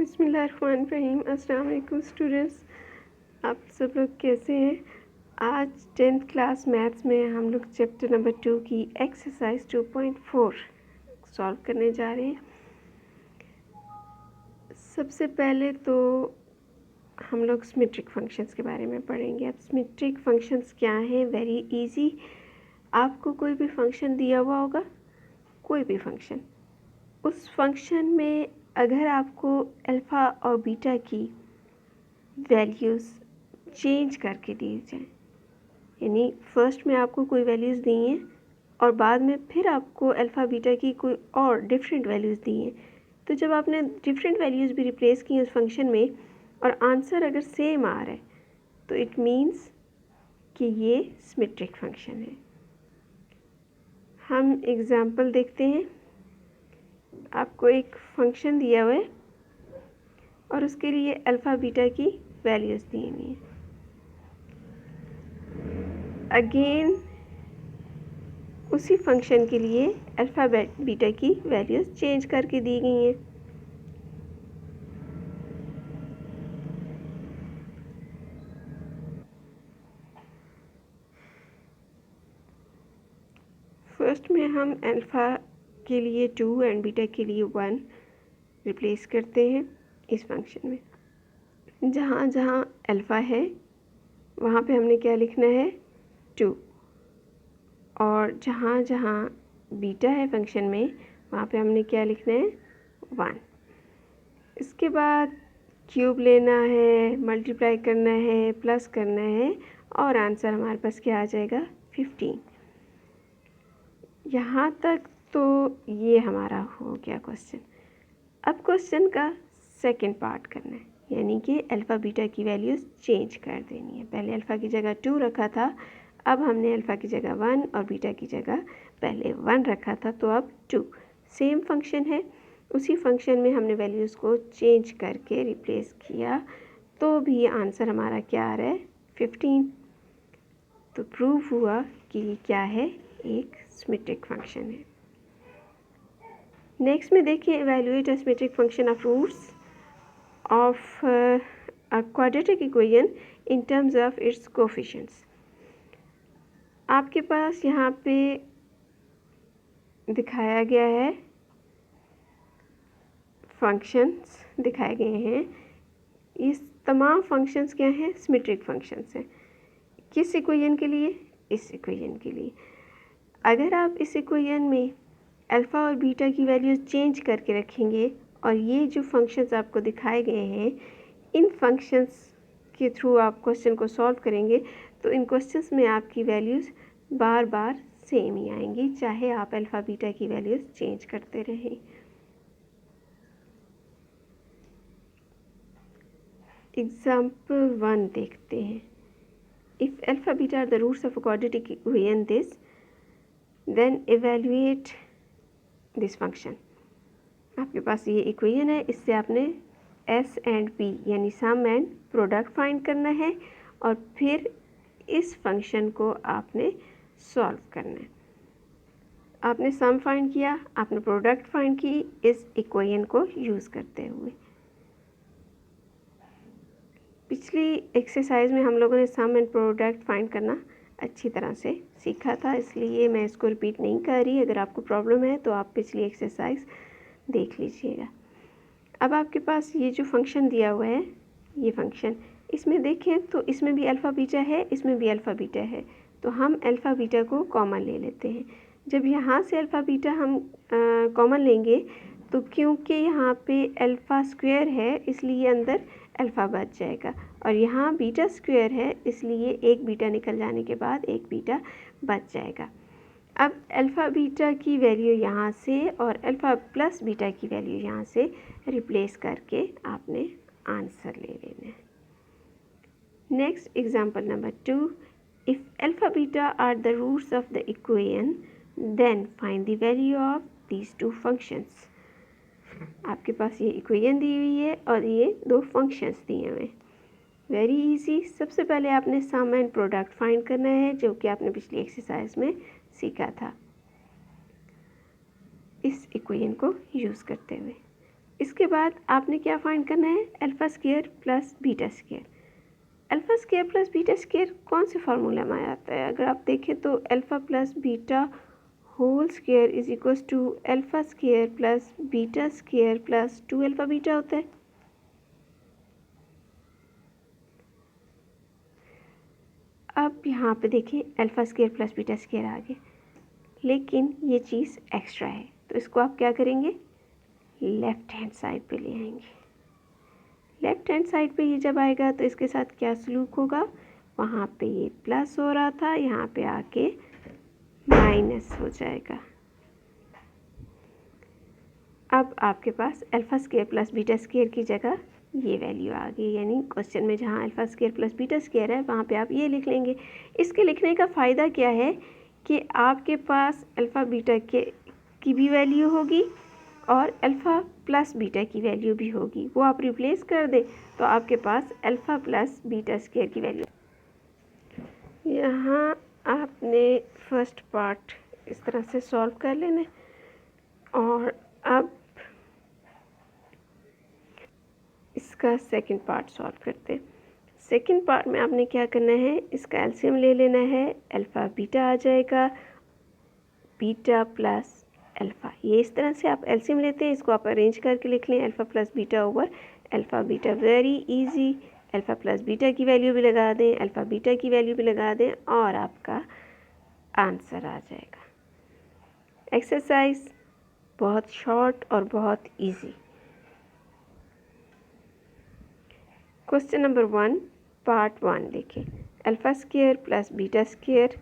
बिस्मिल्लाहिर्रहमानिर्रहीम। अस्सलाम वालेकुम स्टूडेंट्स, आप सब लोग कैसे हैं। आज 10th क्लास मैथ्स में हम लोग चैप्टर नंबर 2 की एक्सरसाइज 2.4 सॉल्व करने जा रहे हैं। सबसे पहले तो हम लोग सिमेट्रिक फंक्शंस के बारे में पढ़ेंगे। अब सिमेट्रिक फंक्शंस क्या हैं, वेरी इजी। आपको कोई भी फंक्शन दिया हुआ होगा, कोई भी फंक्शन, उस फंक्शन में अगर आपको अल्फ़ा और बीटा की वैल्यूज़ चेंज करके दी जाए, यानी फर्स्ट में आपको कोई वैल्यूज़ दी हैं और बाद में फिर आपको अल्फ़ा बीटा की कोई और डिफरेंट वैल्यूज़ दी हैं, तो जब आपने डिफरेंट वैल्यूज़ भी रिप्लेस की उस फंक्शन में और आंसर अगर सेम आ रहा है तो इट मीन्स कि ये सिमेट्रिक फंक्शन है। हम एग्ज़ाम्पल देखते हैं। आपको एक फंक्शन दिया हुआ है और उसके लिए अल्फ़ा बीटा की वैल्यूज़ दी हुई हैं। अगेन उसी फंक्शन के लिए अल्फ़ा बीटा की वैल्यूज़ चेंज करके दी गई हैं। फर्स्ट में हम अल्फ़ा के लिए 2 एंड बीटा के लिए 1 रिप्लेस करते हैं इस फंक्शन में। जहाँ जहाँ अल्फ़ा है वहाँ पे हमने क्या लिखना है, 2, और जहाँ जहाँ बीटा है फंक्शन में वहाँ पे हमने क्या लिखना है, 1। इसके बाद क्यूब लेना है, मल्टीप्लाई करना है, प्लस करना है और आंसर हमारे पास क्या आ जाएगा, 15। यहाँ तक तो ये हमारा हो गया क्वेश्चन। अब क्वेश्चन का सेकंड पार्ट करना है, यानी कि अल्फ़ा बीटा की वैल्यूज़ चेंज कर देनी है। पहले अल्फ़ा की जगह 2 रखा था, अब हमने अल्फ़ा की जगह 1 और बीटा की जगह पहले 1 रखा था, तो अब 2। सेम फंक्शन है, उसी फंक्शन में हमने वैल्यूज़ को चेंज करके रिप्लेस किया, तो भी आंसर हमारा क्या आ रहा है, 15। तो प्रूव हुआ कि ये क्या है, एक सिमेट्रिक फंक्शन है। नेक्स्ट में देखिए, evaluate a symmetric function of roots of a quadratic equation in terms of its coefficients. आपके पास यहाँ पे दिखाया गया है, फंक्शंस दिखाए गए हैं। इस तमाम फंक्शंस क्या हैं, सिमेट्रिक फंक्शंस हैं। किस इक्वेशन के लिए, इस इक्वेशन के लिए। अगर आप इस इक्वेशन में अल्फ़ा और बीटा की वैल्यूज़ चेंज करके रखेंगे और ये जो फंक्शंस आपको दिखाए गए हैं, इन फंक्शंस के थ्रू आप क्वेश्चन को सॉल्व करेंगे, तो इन क्वेश्चंस में आपकी वैल्यूज़ बार बार सेम ही आएंगी, चाहे आप अल्फ़ा बीटा की वैल्यूज़ चेंज करते रहें। एग्जाम्पल 1 देखते हैं। If alpha beta are the roots of a quadratic equation this, then evaluate this function. आपके पास ये इक्वेशन है, इससे आपने एस एंड पी यानी सम एंड प्रोडक्ट फाइंड करना है और फिर इस फंक्शन को आपने सॉल्व करना है। आपने सम फाइंड किया, आपने प्रोडक्ट फाइंड की इस इक्वेशन को यूज़ करते हुए। पिछली एक्सरसाइज में हम लोगों ने सम एंड प्रोडक्ट फाइंड करना अच्छी तरह से सीखा था, इसलिए मैं इसको रिपीट नहीं कर रही। अगर आपको प्रॉब्लम है तो आप पिछली एक्सरसाइज देख लीजिएगा। अब आपके पास ये जो फंक्शन दिया हुआ है, ये फंक्शन, इसमें देखें तो इसमें भी अल्फ़ा बीटा है, इसमें भी अल्फ़ा बीटा है, तो हम अल्फ़ा बीटा को कॉमन ले लेते हैं। जब यहाँ से अल्फ़ा बीटा हम कॉमन लेंगे तो क्योंकि यहाँ पे अल्फ़ा स्क्वायर है इसलिए अंदर अल्फ़ा बच जाएगा, और यहाँ बीटा स्क्वायर है इसलिए एक बीटा निकल जाने के बाद एक बीटा बच जाएगा। अब अल्फ़ा बीटा की वैल्यू यहाँ से और अल्फ़ा प्लस बीटा की वैल्यू यहाँ से रिप्लेस करके आपने आंसर ले लेना है। Next example number 2, if alpha beta are the roots of the equation then find the value of these two functions. आपके पास ये इक्वेशन दी हुई है और ये दो फंक्शंस दिए हुए हैं। Very easy. सबसे पहले आपने सम एंड प्रोडक्ट फाइंड करना है, जो कि आपने पिछली एक्सरसाइज में सीखा था इस इक्वेशन को यूज़ करते हुए। इसके बाद आपने क्या फाइंड करना है, alpha square plus beta square. Alpha square plus beta square कौन से फार्मूला में आता है, अगर आप देखें तो alpha plus beta whole square is equals to alpha square plus beta square plus 2 alpha beta होता है। अब यहाँ पे देखें alpha square plus beta square आ गया, लेकिन ये चीज़ एक्स्ट्रा है, तो इसको आप क्या करेंगे, लेफ़्ट हैंड साइड पे ले आएंगे। लेफ़्ट हैंड साइड पे ये जब आएगा तो इसके साथ क्या सलूक होगा, वहाँ पे ये प्लस हो रहा था, यहाँ पे आके माइनस हो जाएगा। अब आपके पास alpha square plus beta square की जगह ये वैल्यू आ गई, यानी क्वेश्चन में जहाँ alpha square plus beta square है वहाँ पे आप ये लिख लेंगे। इसके लिखने का फ़ायदा क्या है कि आपके पास अल्फ़ा बीटा की भी वैल्यू होगी और अल्फ़ा प्लस बीटा की वैल्यू भी होगी, वो आप रिप्लेस कर दें तो आपके पास अल्फ़ा प्लस बीटा स्क्वायर की वैल्यू। यहाँ आपने फर्स्ट पार्ट इस तरह से सॉल्व कर लेना और अब इसका सेकंड पार्ट सॉल्व करते हैं। सेकंड पार्ट में आपने क्या करना है, इसका एलसीएम ले लेना है, अल्फ़ा बीटा आ जाएगा, बीटा प्लस अल्फ़ा, ये इस तरह से आप एलसीएम लेते हैं, इसको आप अरेंज करके लिख लें, alpha plus beta over alpha beta, very easy. Alpha plus beta की वैल्यू भी लगा दें, अल्फ़ा बीटा की वैल्यू भी लगा दें और आपका आंसर आ जाएगा। एक्सरसाइज बहुत शॉर्ट और बहुत इजी। क्वेश्चन नंबर 1 पार्ट 1 देखें, alpha square plus beta square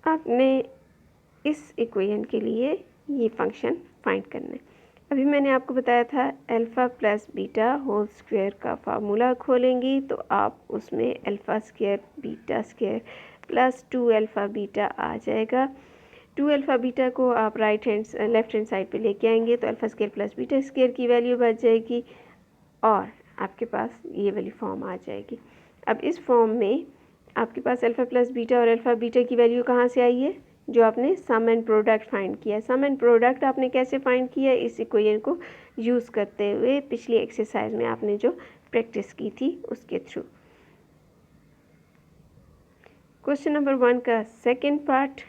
आपने इस इक्वेशन के लिए ये फंक्शन फाइंड करना है। अभी मैंने आपको बताया था alpha plus beta whole square का फार्मूला खोलेंगी तो आप उसमें alpha square beta square plus 2 alpha beta आ जाएगा। 2 अल्फ़ा बीटा को आप लेफ़्ट हैंड साइड पे लेके आएंगे तो alpha square plus beta square की वैल्यू बच जाएगी और आपके पास ये वाली फॉर्म आ जाएगी। अब इस फॉर्म में आपके पास अल्फ़ा प्लस बीटा और अल्फ़ा बीटा की वैल्यू कहाँ से आई है, जो आपने सम एंड प्रोडक्ट फाइंड किया। सम एंड प्रोडक्ट आपने कैसे फाइंड किया, इस इक्वेशन को यूज़ करते हुए पिछली एक्सरसाइज में आपने जो प्रैक्टिस की थी उसके थ्रू। क्वेश्चन नंबर 1 का सेकंड पार्ट,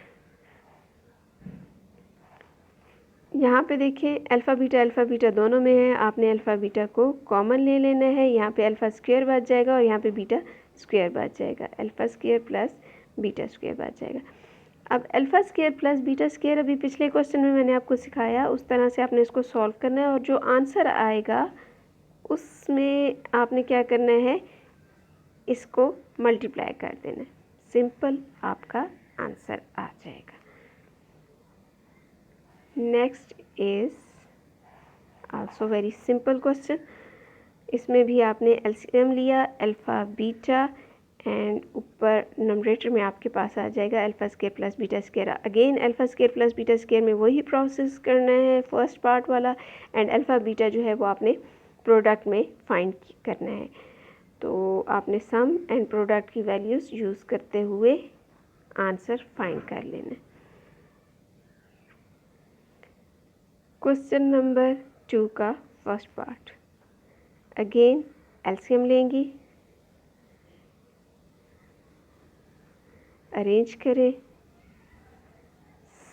यहाँ पे देखें अल्फ़ा बीटा दोनों में है, आपने अल्फ़ा बीटा को कॉमन ले लेना है, यहाँ पे अल्फ़ा स्क्वायर बच जाएगा और यहाँ पे बीटा स्क्वायर बच जाएगा, alpha square plus beta square बच जाएगा। अब alpha square plus beta square अभी पिछले क्वेश्चन में मैंने आपको सिखाया, उस तरह से आपने इसको सॉल्व करना है और जो आंसर आएगा उसमें आपने क्या करना है, इसको मल्टीप्लाई कर देना है, सिंपल आपका आंसर आ जाएगा। Next is also very simple question, इसमें भी आपने एलसीएम लिया अल्फ़ा बीटा एंड ऊपर नंबरेटर में आपके पास आ जाएगा alpha square plus beta square. Again alpha square plus beta square में वही प्रोसेस करना है फर्स्ट पार्ट वाला, एंड अल्फ़ा बीटा जो है वो आपने प्रोडक्ट में फाइंड करना है। तो आपने सम एंड प्रोडक्ट की वैल्यूज़ यूज़ करते हुए आंसर फाइंड कर लेना है। क्वेश्चन नंबर 2 का फर्स्ट पार्ट, अगेन एलसीएम लेंगी, अरेंज करें,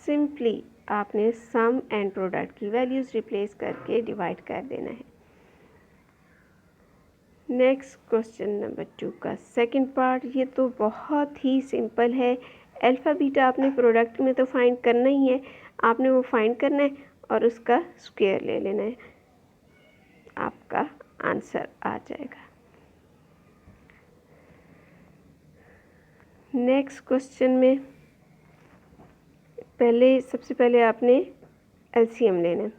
सिंपली आपने सम एंड प्रोडक्ट की वैल्यूज़ रिप्लेस करके डिवाइड कर देना है। नेक्स्ट क्वेश्चन नंबर 2 का सेकंड पार्ट, ये तो बहुत ही सिंपल है, अल्फ़ा बीटा आपने प्रोडक्ट में तो फाइंड करना ही है, आपने वो फाइंड करना है और उसका स्क्वायर ले लेना है, आपका आंसर आ जाएगा। नेक्स्ट क्वेश्चन में सबसे पहले आपने एलसीएम लेना है।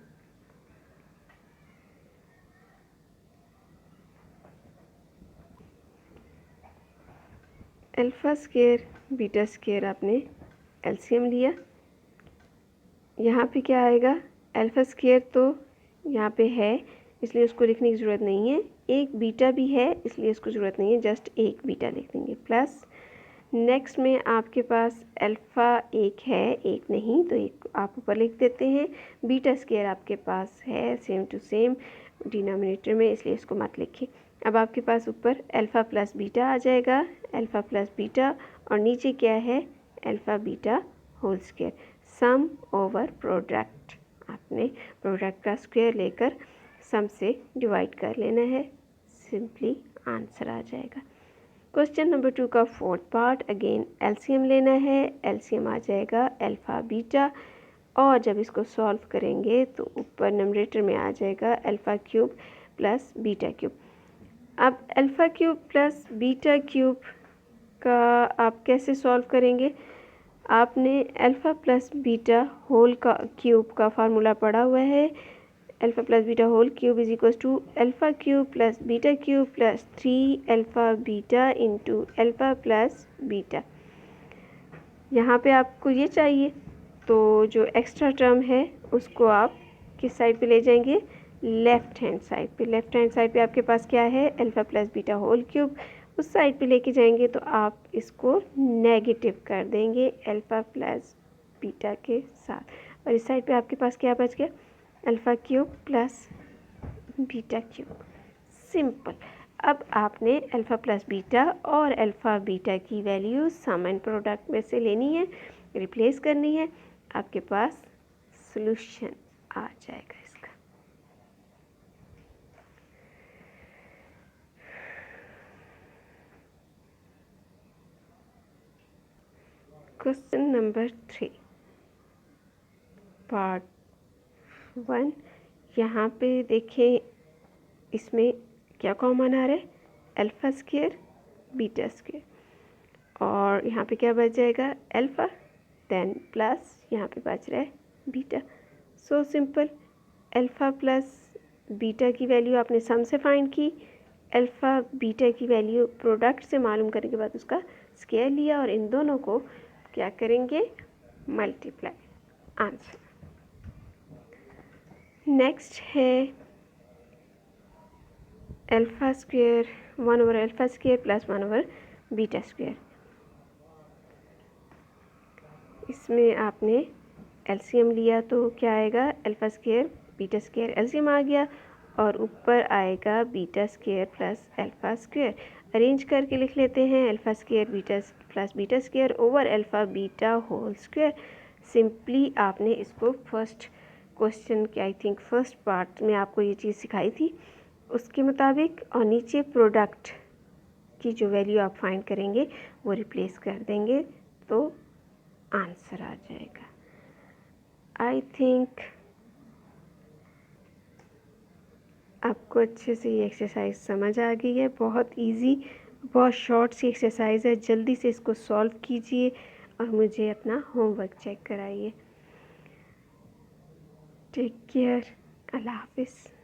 अल्फ़ा स्क्वायर बीटा स्क्वायर आपने एलसीएम लिया, यहाँ पे क्या आएगा, अल्फ़ा स्क्वायर तो यहाँ पे है इसलिए उसको लिखने की ज़रूरत नहीं है, एक बीटा भी है इसलिए इसको ज़रूरत नहीं है, जस्ट एक बीटा लिख देंगे प्लस नेक्स्ट में आपके पास अल्फ़ा एक है, एक नहीं तो एक आप ऊपर लिख देते हैं। बीटा स्क्वायर आपके पास है सेम टू सेम डिनोमिनेटर में, इसलिए इसको मत लिखिए। अब आपके पास ऊपर अल्फ़ा प्लस बीटा आ जाएगा, अल्फ़ा प्लस बीटा, और नीचे क्या है अल्फ़ा बीटा होल स्क्वायर, सम ओवर प्रोडक्ट। आपने प्रोडक्ट का स्क्वायर लेकर सम से डिवाइड कर लेना है, सिंपली आंसर आ जाएगा। क्वेश्चन नंबर 2 का फोर्थ पार्ट, अगेन एलसीएम लेना है। एलसीएम आ जाएगा अल्फ़ा बीटा, और जब इसको सॉल्व करेंगे तो ऊपर नंबरेटर में आ जाएगा alpha cube plus beta cube. अब alpha cube plus beta cube का आप कैसे सॉल्व करेंगे? आपने अल्फ़ा प्लस बीटा होल का क्यूब का फार्मूला पढ़ा हुआ है। Alpha plus beta whole cube is equals to alpha cube plus beta cube plus 3 alpha beta into alpha plus beta. यहाँ पे आपको ये चाहिए तो जो एक्स्ट्रा टर्म है उसको आप किस साइड पे ले जाएंगे? लेफ़्ट हैंड साइड पे। लेफ़्ट हैंड साइड पे आपके पास क्या है? Alpha plus beta whole cube. उस साइड पे लेके जाएंगे तो आप इसको नेगेटिव कर देंगे अल्फ़ा प्लस बीटा के साथ, और इस साइड पे आपके पास क्या बच गया? Alpha cube plus beta cube. Simple. अब आपने अल्फ़ा प्लस बीटा और अल्फ़ा बीटा की वैल्यू सम एंड प्रोडक्ट में से लेनी है, रिप्लेस करनी है, आपके पास सॉल्यूशन आ जाएगा इसका। Question number 3 part 1। यहाँ पे देखें इसमें क्या कॉमन आ रहा है? अल्फ़ा स्क्वायर बीटा स्क्वायर, और यहाँ पे क्या बच जाएगा? अल्फ़ा, देन प्लस यहाँ पे बच रहा है beta. So simple. Alpha plus beta की वैल्यू आपने सम से फाइंड की, अल्फ़ा बीटा की वैल्यू प्रोडक्ट से मालूम करने के बाद उसका स्क्वायर लिया, और इन दोनों को क्या करेंगे? मल्टीप्लाई। आंसर। नेक्स्ट है alpha square 1 over alpha square plus 1 over beta square. इसमें आपने एलसीएम लिया तो क्या आएगा? Alpha square beta square LCM आ गया, और ऊपर आएगा beta square plus alpha square. Arrange करके लिख लेते हैं alpha square beta plus beta square over alpha beta whole square. Simply आपने इसको फर्स्ट क्वेश्चन के आई थिंक फर्स्ट पार्ट में आपको ये चीज़ सिखाई थी उसके मुताबिक, और नीचे प्रोडक्ट की जो वैल्यू आप फाइंड करेंगे वो रिप्लेस कर देंगे तो आंसर आ जाएगा। आई थिंक आपको अच्छे से ये एक्सरसाइज समझ आ गई है। बहुत इजी, बहुत शॉर्ट सी एक्सरसाइज है, जल्दी से इसको सॉल्व कीजिए और मुझे अपना होमवर्क चेक कराइए। Take care. अल्लाह हाफिज़।